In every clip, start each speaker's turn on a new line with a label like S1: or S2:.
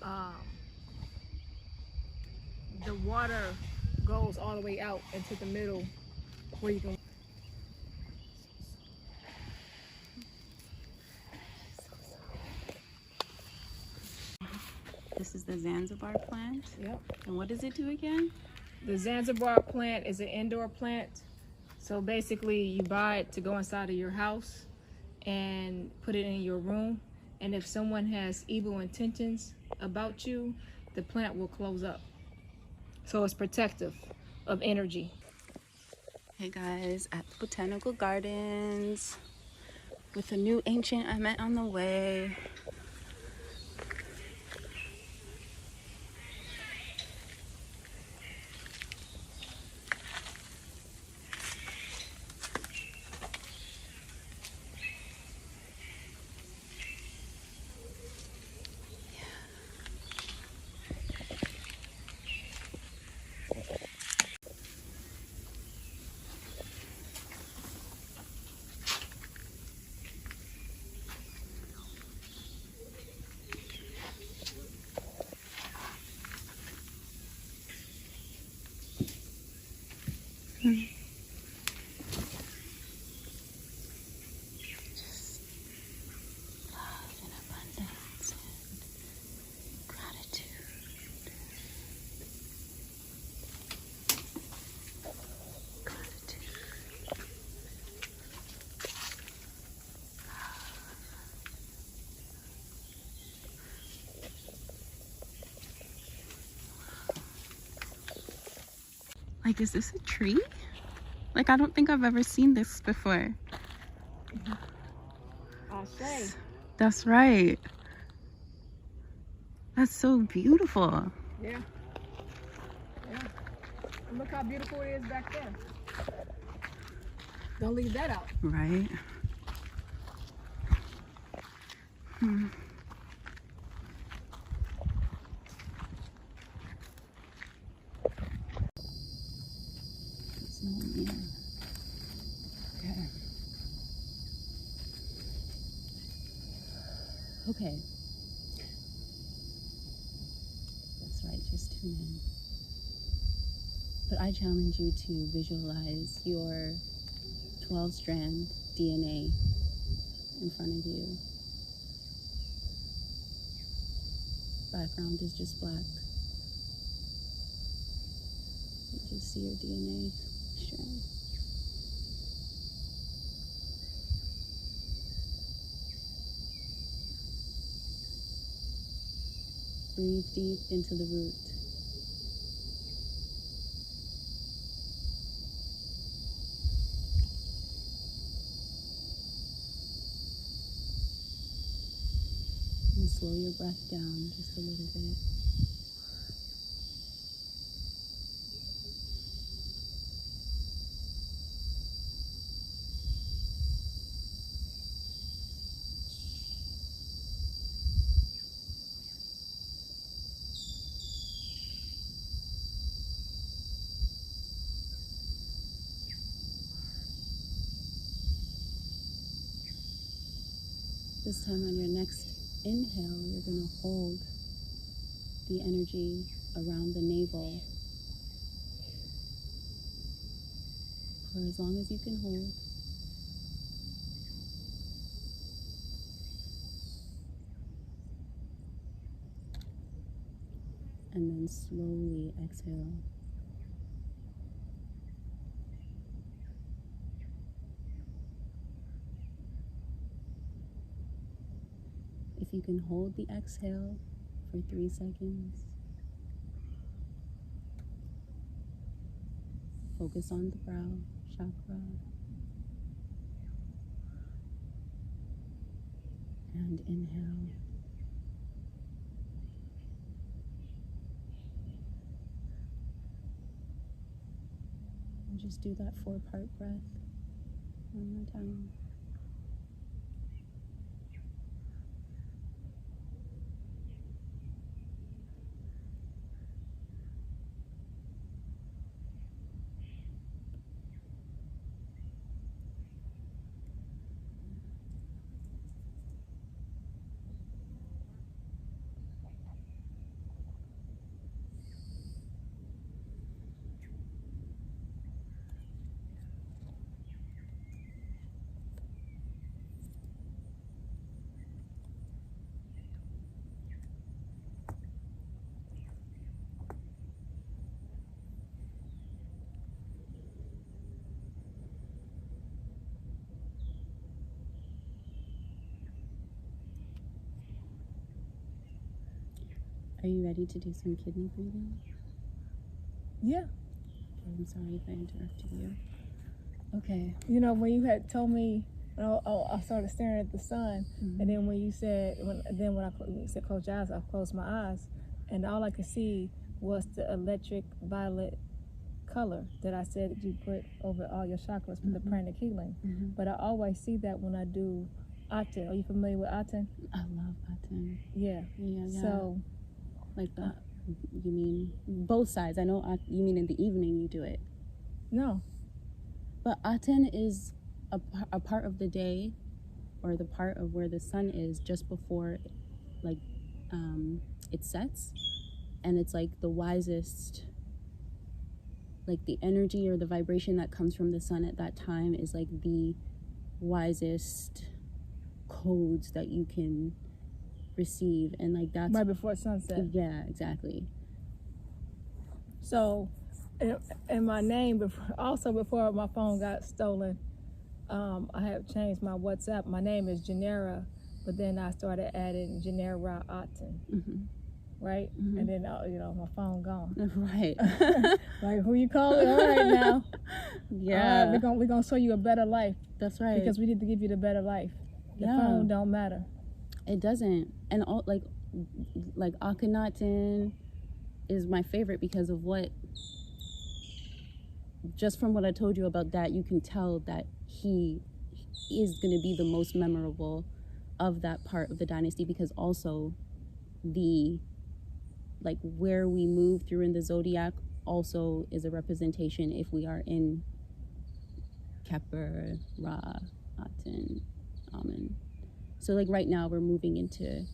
S1: um, the water goes all the way out into the middle where you can.
S2: This is the Zanzibar plant.
S1: Yep.
S2: And what does it do again?
S1: The Zanzibar plant is an indoor plant. So basically you buy it to go inside of your house and put it in your room. And if someone has evil intentions about you, the plant will close up. So it's protective of energy.
S2: Hey guys, at the Botanical Gardens with a new ancient I met on the way. Just love and abundance and gratitude. Gratitude. Like, is this a tree? Like, I don't think I've ever seen this before.
S1: I'll say.
S2: That's right. That's so beautiful.
S1: Yeah. Yeah. And look how beautiful it is back there. Don't leave that out.
S2: Right? Hmm. There's no one here. Okay. Okay. That's right, just tune in. But I challenge you to visualize your 12-strand DNA in front of you. Background is just black. You just see your DNA strand. Breathe deep into the root. And slow your breath down just a little bit. This time on your next inhale, you're going to hold the energy around the navel for as long as you can hold. And then slowly exhale. If you can hold the exhale for 3 seconds, focus on the brow chakra and inhale. And just do that 4-part breath one more time. Are you ready to do some kidney breathing?
S1: Yeah.
S2: I'm sorry if I interrupted you. Okay.
S1: You know, when you had told me, I started staring at the sun, and then when you said, when you said close your eyes, I closed my eyes, and all I could see was the electric violet color that I said that you put over all your chakras for the pranic healing. But I always see that when I do Aten. Are you familiar with Aten?
S2: I love Aten.
S1: Yeah. So,
S2: like that. You mean both sides? I know you mean in the evening you do it.
S1: No.
S2: But Aten is a part of the day, or the part of where the sun is just before, like, it sets, and it's like the wisest. Like the energy or the vibration that comes from the sun at that time is like the wisest codes that you can receive, and like that's
S1: right before sunset.
S2: Yeah, exactly.
S1: So, and my name before my phone got stolen, I have changed my WhatsApp. My name is Janera, but then I started adding Janera Aten. Right? And then, my phone gone.
S2: Right.
S1: Like, who you calling? All right, now.
S2: Yeah.
S1: All right, we're gonna show you a better life.
S2: That's right.
S1: Because we need to give you the better life. The phone don't matter.
S2: It doesn't. And all like Akhenaten is my favorite because of what, just from what I told you about that, you can tell that he is going to be the most memorable of that part of the dynasty, because also like where we move through in the zodiac also is a representation if we are in Kepler, Ra, Aten, Amen. So like right now we're moving into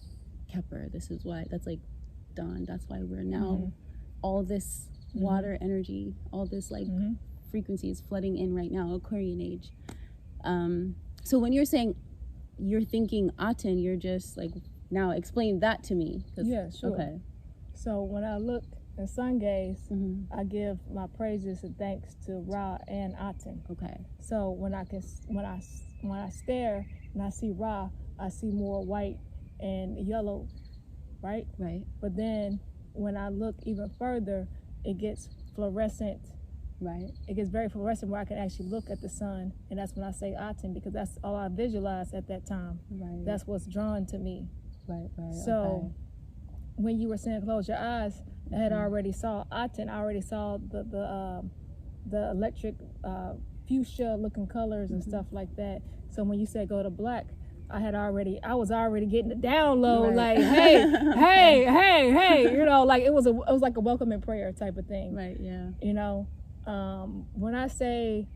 S2: Kepler. This is why that's like dawn. That's why we're now all this water energy, all this like frequency is flooding in right now, Aquarian age. So when you're saying you're thinking Aten, you're just like, now explain that to me.
S1: Yeah, sure.
S2: Okay.
S1: So when I look in sun gaze, I give my praises and thanks to Ra and Aten.
S2: Okay.
S1: So when I stare and I see Ra, I see more white and yellow, right?
S2: Right.
S1: But then when I look even further, it gets fluorescent.
S2: Right.
S1: It gets very fluorescent where I can actually look at the sun, and that's when I say Aten, because that's all I visualize at that time.
S2: Right.
S1: That's what's drawn to me.
S2: Right.
S1: So when you were saying close your eyes, I had already saw Aten. I already saw the electric fuchsia looking colors and stuff like that. So when you said go to black, I was already getting the download, like, hey, like it was like a welcoming prayer type of thing.
S2: Right, yeah.
S1: When I say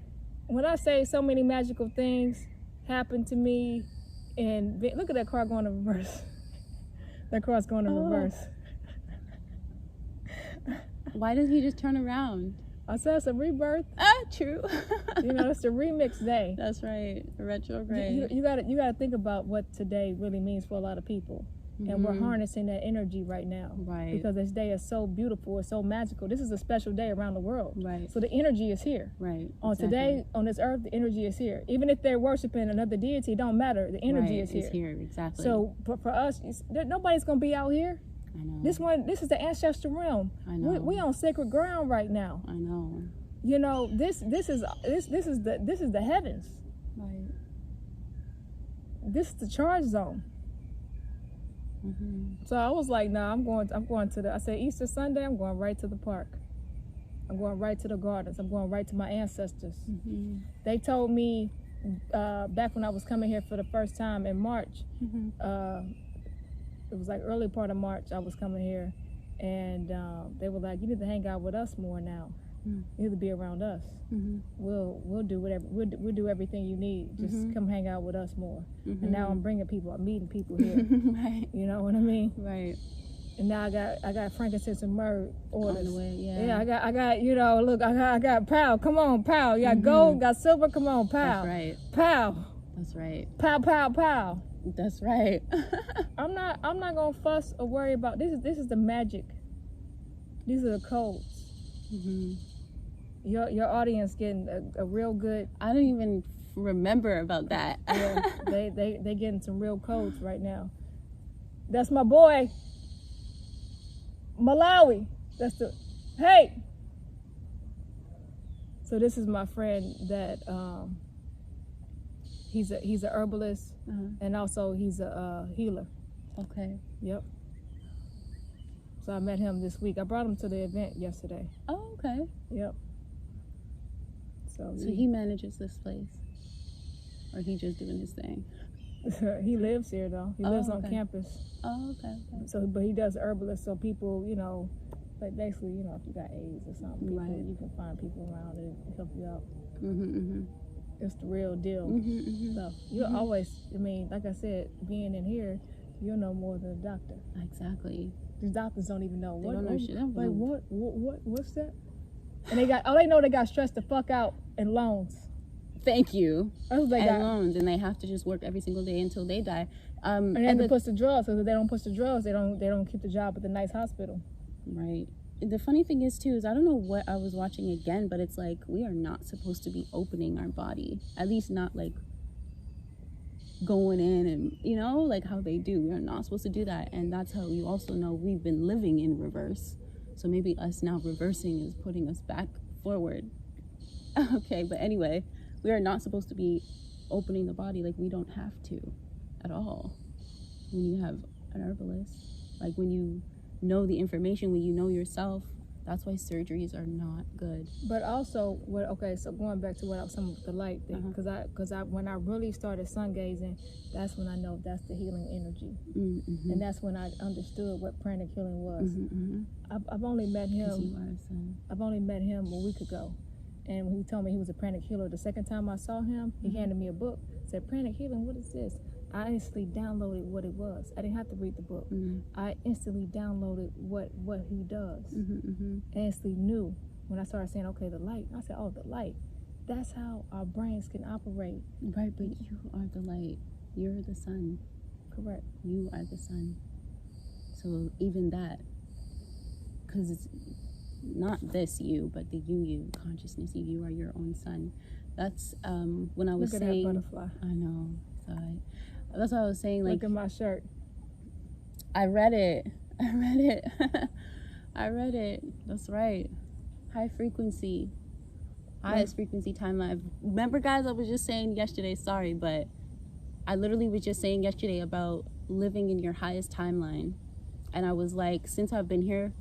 S1: so many magical things happen to me, and look at that car going in reverse. That car's going in reverse.
S2: Why does he just turn around?
S1: I said it's a rebirth.
S2: True.
S1: It's a remix day.
S2: That's right. Retrograde.
S1: You gotta think about what today really means for a lot of people. And we're harnessing that energy right now.
S2: Right.
S1: Because this day is so beautiful, it's so magical. This is a special day around the world.
S2: Right.
S1: So the energy is here.
S2: Right.
S1: Today, on this earth, the energy is here. Even if they're worshiping another deity, it don't matter. The energy is here.
S2: It's here, exactly.
S1: So for us, nobody's gonna be out here.
S2: I know.
S1: This is the ancestral realm.
S2: I know.
S1: We on sacred ground right now.
S2: I know.
S1: This is the heavens.
S2: Right.
S1: This is the charge zone. So I was like, nah, I'm going to I said Easter Sunday, I'm going right to the park. I'm going right to the gardens. I'm going right to my ancestors. They told me back when I was coming here for the first time in March, it was like early part of March I was coming here, and they were like, you need to hang out with us more now. You need to be around us. We'll do whatever. We'll do everything you need. Just come hang out with us more. And now I'm meeting people here.
S2: Right.
S1: You know what I mean?
S2: Right.
S1: And now I got frankincense and myrrh orders.
S2: On the way,
S1: Yeah, I got look, I got pow. Come on, pow. You got gold, got silver. Come on, pow.
S2: That's right.
S1: Pow.
S2: That's right.
S1: Pow, pow, pow.
S2: That's right.
S1: I'm not gonna fuss or worry about this. Is the magic. These are the codes. Your audience getting a real good.
S2: I don't even remember about that.
S1: Yeah, they getting some real codes right now. That's my boy. Malawi. That's the, hey. So this is my friend that he's a herbalist, and also he's a healer.
S2: Okay.
S1: Yep. So I met him this week. I brought him to the event yesterday.
S2: Oh, okay.
S1: Yep. So
S2: he manages this place, or he just doing his thing?
S1: he lives here though. He lives on
S2: okay.
S1: campus.
S2: Oh, okay.
S1: So, but he does herbalist. So people, like basically, if you got AIDS or something, people,
S2: Right.
S1: you can find people around and help you out.
S2: Mm-hmm.
S1: It's the real deal stuff. You'll always, like I said, being in here, you'll know more than a doctor.
S2: Exactly.
S1: The doctors don't even know.
S2: They don't know shit.
S1: Like what's that? And they know they got stressed the fuck out in loans.
S2: Thank you.
S1: That's what they got.
S2: Loans, and they have to just work every single day until they die.
S1: And they have to push the drugs, because if they don't push the drugs, they don't keep the job at the nice hospital.
S2: Right. The funny thing is too, I don't know what I was watching again, but it's like we are not supposed to be opening our body. At least not like going in and like how they do. We are not supposed to do that, and that's how you also know we've been living in reverse. So maybe us now reversing is putting us back forward. Okay, but anyway, we are not supposed to be opening the body. Like, we don't have to at all when you have an herbalist. Like, when you know the information, when you know yourself, that's why surgeries are not good.
S1: But also, so going back to what I was saying with the light thing, because when I really started sun gazing, that's when I know that's the healing energy, and that's when I understood what pranic healing was. I've only met him. I've only met him a week ago, and when he told me he was a pranic healer, the second time I saw him, he handed me a book. Said, "Pranic healing, what is this?" I instantly downloaded what it was. I didn't have to read the book. I instantly downloaded what he does. I instantly knew when I started saying, okay, the light. I said, oh, the light. That's how our brains can operate.
S2: Right, but you are the light. You're the sun.
S1: Correct.
S2: You are the sun. So even that, because it's not this you, but the you consciousness. You are your own sun. That's when I was saying.
S1: Look at that butterfly.
S2: I know. That's what I was saying. Like,
S1: look at my shirt.
S2: I read it. I read it. That's right. High frequency. Highest frequency timeline. Remember, guys, I was just saying yesterday, sorry, but I literally was just saying yesterday about living in your highest timeline. And I was like, since I've been here,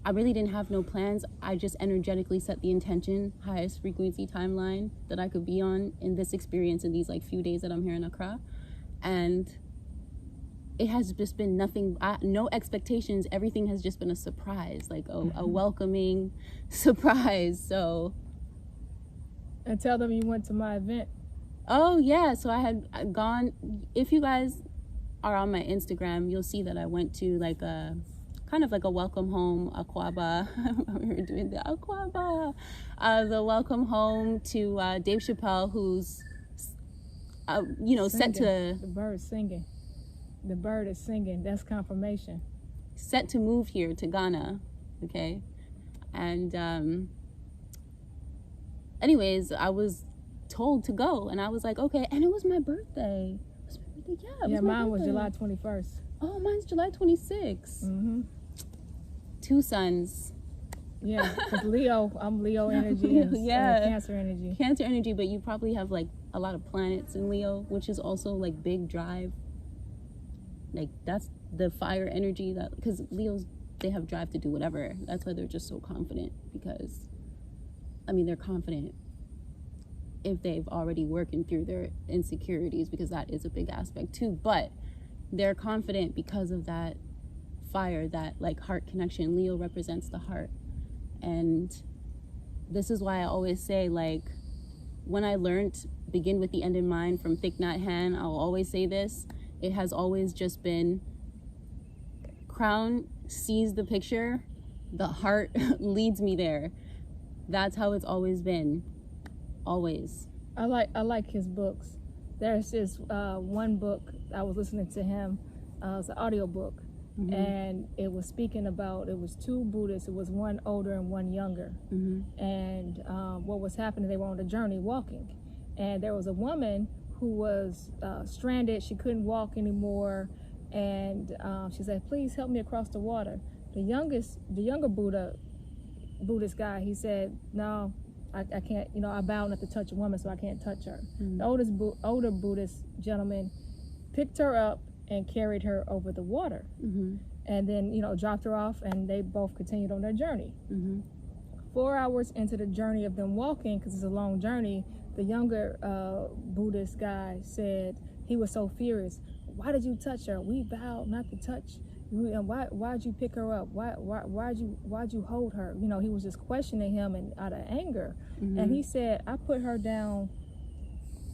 S2: I really didn't have no plans. I just energetically set the intention, highest frequency timeline that I could be on in this experience in these like few days that I'm here in Accra. And it has just been nothing, no expectations. Everything has just been a surprise, like a welcoming surprise. So.
S1: And tell them you went to my event.
S2: Oh yeah, so I had gone. If you guys are on my Instagram, you'll see that I went to like a kind of like a welcome home Aquaba. We were doing the Aquaba, the welcome home to Dave Chappelle, who's
S1: singing.
S2: Set to
S1: the bird singing. The bird is singing. That's confirmation.
S2: Set to move here to Ghana, okay, and anyways, I was told to go, and I was like, okay, and it was my birthday. It was my birthday,
S1: yeah. Mine was July 21st.
S2: Oh, mine's July 26th. 2 sons.
S1: Yeah, because Leo, I'm Leo energy and Cancer energy.
S2: Cancer energy, but you probably have like a lot of planets in Leo, which is also like big drive. Like that's the fire energy that, because Leos, they have drive to do whatever. That's why they're just so confident, because they're confident if they've already working through their insecurities, because that is a big aspect too, but they're confident because of that fire, that like heart connection. Leo represents the heart. And this is why I always say, like, when I learned begin with the end in mind from Thich Nhat Hanh, I'll always say this, it has always just been crown sees the picture, the heart leads me there. That's how it's always been. Always.
S1: I like his books. There's this one book I was listening to him. It's an audio book, and it was speaking about, it was 2 Buddhists. It was one older and one younger. And what was happening? They were on a journey walking, and there was a woman who was stranded. She couldn't walk anymore, and she said, "Please help me across the water." The The younger Buddhist guy, he said, no, I can't, I vow not to touch a woman, so I can't touch her. The older Buddhist gentleman picked her up and carried her over the water, and then dropped her off, and they both continued on their journey. 4 hours into the journey of them walking, because it's a long journey, the younger Buddhist guy said he was so furious. Why did you touch her? We vowed not to touch. Why'd you pick her up? Why'd you hold her? He was just questioning him and out of anger. And he said, I put her down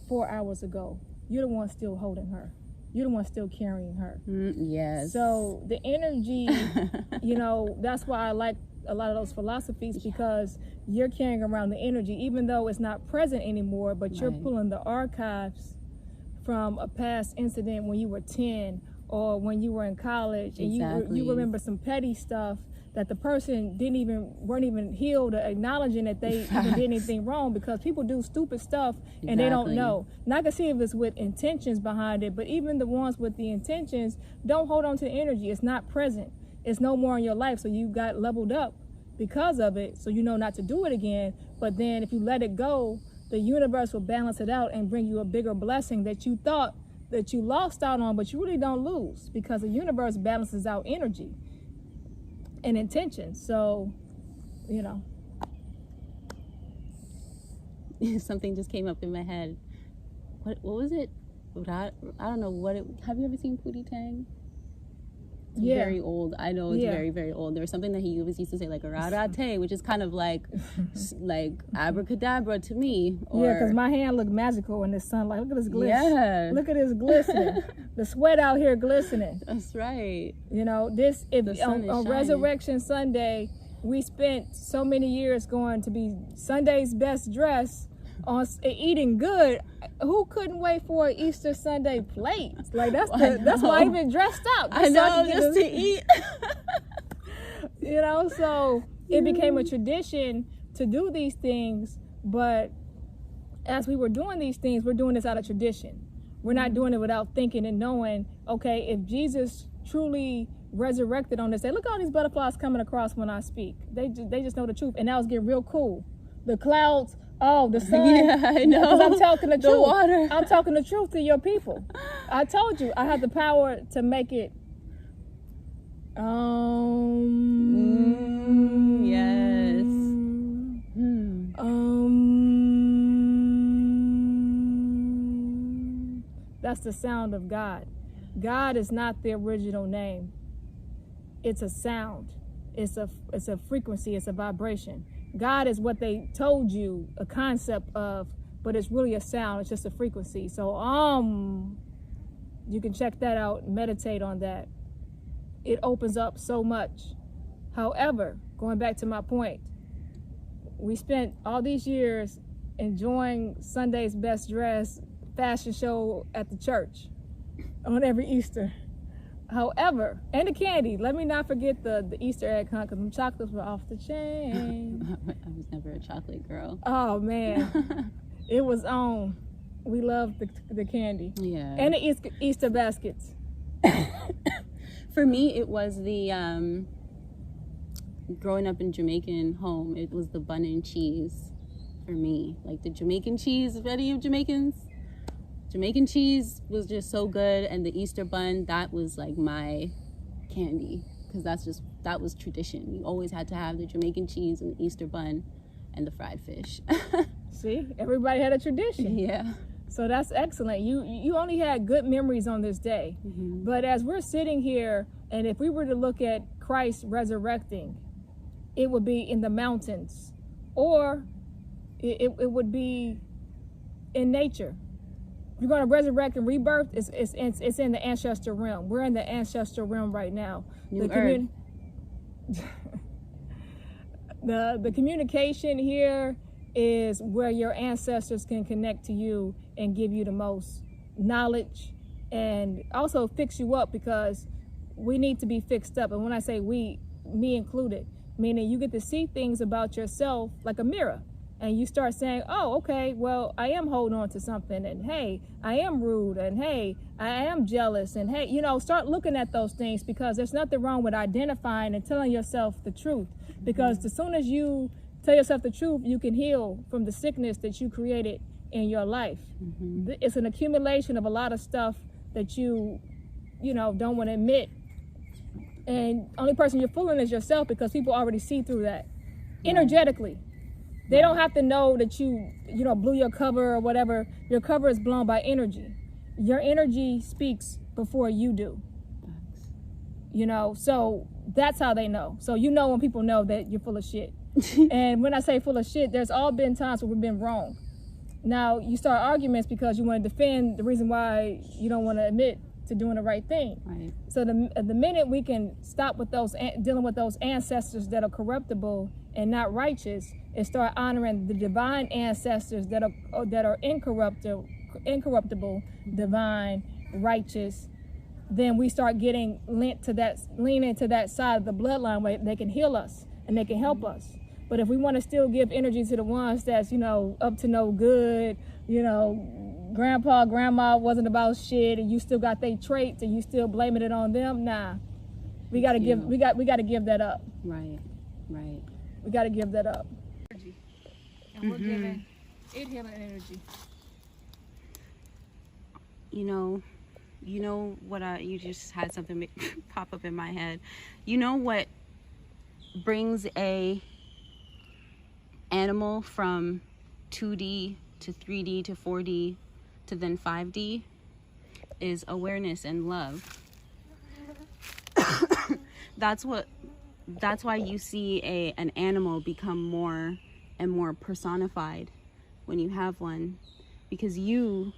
S1: 4 hours ago. You're the one still holding her. You're the one still carrying her.
S2: Yes.
S1: So the energy, that's why I like a lot of those philosophies, because you're carrying around the energy, even though it's not present anymore, but you're pulling the archives from a past incident when you were 10 or when you were in college, and you remember some petty stuff that the person weren't even healed or acknowledging that they even did anything wrong, because people do stupid stuff and they don't know. Not to see if it's with intentions behind it, but even the ones with the intentions don't hold on to the energy. It's not present. It's no more in your life, so you got leveled up because of it, so you know not to do it again. But then if you let it go, the universe will balance it out and bring you a bigger blessing that you thought that you lost out on, but you really don't lose, because the universe balances out energy and intention. So,
S2: something just came up in my head. What was it? I don't know what it. Have you ever seen Pootie Tang? It's very old. I know it's very, very old. There was something that he always used to say, like "arate," which is kind of like abracadabra to me.
S1: Because my hand looked magical in the sunlight. Look at this glisten. Yeah. Look at this glistening. The sweat out here glistening.
S2: That's right.
S1: On Resurrection Sunday, we spent so many years going to be Sunday's best dress, on eating good. Who couldn't wait for an Easter Sunday plate? Like that's why I even dressed up.
S2: I know, just to eat.
S1: So it became a tradition to do these things. But as we were doing these things, we're doing this out of tradition. We're not doing it without thinking and knowing, okay, if Jesus truly resurrected on this day, look at all these butterflies coming across when I speak. They just know the truth. And now it's getting real cool. The clouds, the sun.
S2: Yeah, I know.
S1: Because I'm talking the truth.
S2: The water.
S1: I'm talking the truth to your people. I told you, I have the power to make it.
S2: Yes.
S1: That's the sound of God. God is not the original name. It's a sound. It's a frequency. It's a vibration. God is what they told you, a concept of, but it's really a sound. It's just a frequency. So you can check that out, meditate on that. It opens up so much. However, going back to my point, we spent all these years enjoying Sunday's best dress fashion show at the church on every Easter. However, and the candy. Let me not forget the Easter egg hunt, because them chocolates were off the chain.
S2: I was never a chocolate girl.
S1: Oh man, it was on. We loved the candy.
S2: Yeah.
S1: And the Easter baskets.
S2: For me, it was the growing up in Jamaican home. It was the bun and cheese for me, like the Jamaican cheese. Any of Jamaicans? Jamaican cheese was just so good, and the Easter bun, that was like my candy, because that was tradition. We always had to have the Jamaican cheese and the Easter bun and the fried fish.
S1: See, everybody had a tradition.
S2: Yeah.
S1: So that's excellent. You only had good memories on this day. But as we're sitting here, and if we were to look at Christ resurrecting, it would be in the mountains, or it would be in nature. You're going to resurrect and rebirth. It's in the ancestral realm. We're in the ancestral realm right now. The communication here is where your ancestors can connect to you and give you the most knowledge, and also fix you up, because we need to be fixed up. And when I say we, me included, meaning you get to see things about yourself like a mirror. and you start saying, oh, okay, well, I am holding on to something, and hey, I am rude, and hey, I am jealous, and hey, start looking at those things, because there's nothing wrong with identifying and telling yourself the truth. Because as soon as you tell yourself the truth, you can heal from the sickness that you created in your life. It's an accumulation of a lot of stuff that you don't want to admit. And only person you're fooling is yourself, because people already see through that energetically. They don't have to know that you blew your cover or whatever. Your cover is blown by energy. Your energy speaks before you do. So that's how they know. So when people know that you're full of shit. And when I say full of shit, there's all been times where we've been wrong. Now you start arguments because you want to defend the reason why you don't want to admit to doing the right thing.
S2: Right.
S1: So the minute we can stop with dealing with those ancestors that are corruptible and not righteous, and start honoring the divine ancestors that are incorruptible, divine, righteous, then we start getting leaning to that side of the bloodline where they can heal us and they can help us. But if we want to still give energy to the ones that's up to no good, grandpa, grandma wasn't about shit, and you still got their traits and you still blaming it on them, nah. We gotta give that up.
S2: Right.
S1: We gotta give that up. And we're giving it healing energy.
S2: You just had something pop up in my head. You know what brings a animal from 2D to 3D to 4D to then 5D is awareness and love. That's why you see an animal become more and more personified when you have one, because you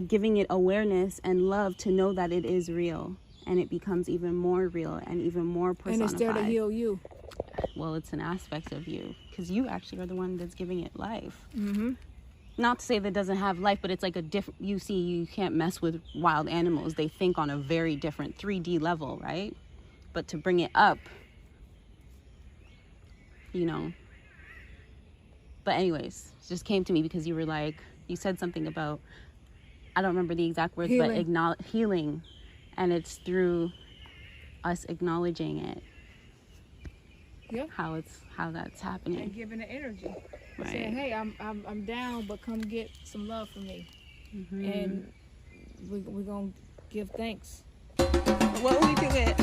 S2: giving it awareness and love to know that it is real, and it becomes even more real and even more personified.
S1: And it's there to heal you.
S2: Well, it's an aspect of you, because you actually are the one that's giving it life.
S3: not to say that it doesn't have life, but it's like a different, you can't mess with wild animals. They think on a very different 3D level, right? But to bring it up, you know. But anyways, it just came to me because you were like, you said something about, I don't remember the exact words,
S1: healing.
S3: But healing. And it's through us acknowledging it.
S1: Yeah.
S3: How that's happening.
S1: And giving the energy.
S3: Right.
S1: Saying, hey, I'm down, but come get some love from me.
S3: Mm-hmm.
S1: And we're going to give thanks.
S3: What we do it.